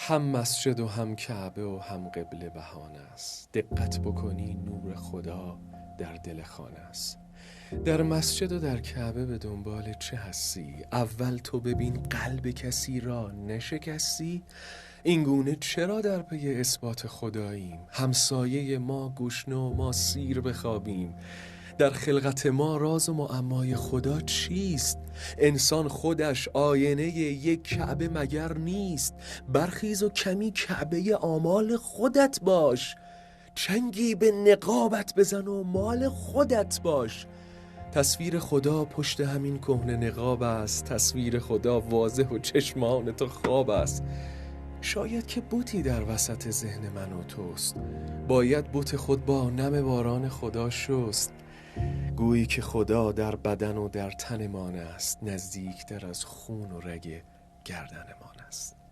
هم مسجد و هم کعبه و هم قبله بهانه است. دقت بکنی نور خدا در دل خانه است. در مسجد و در کعبه به دنبال چه هستی؟ اول تو ببین قلب کسی را نشکستی؟ اینگونه چرا در پی اثبات خداییم؟ همسایه ما گشنه و ما سیر بخوابیم. در خلقت ما راز و معمای خدا چیست؟ انسان خودش آینه یک کعبه مگر نیست؟ برخیز و کمی کعبه آمال خودت باش. چنگی به نقابت بزن و مال خودت باش. تصویر خدا پشت همین کهنه نقاب است. تصویر خدا واضح و چشمان تو خواب است. شاید که بتی در وسط ذهن من و توست. باید بت خود با نم باران خدا شست. گویی که خدا در بدن و در تنمان است. نزدیکتر از خون و رگ گردنمان است.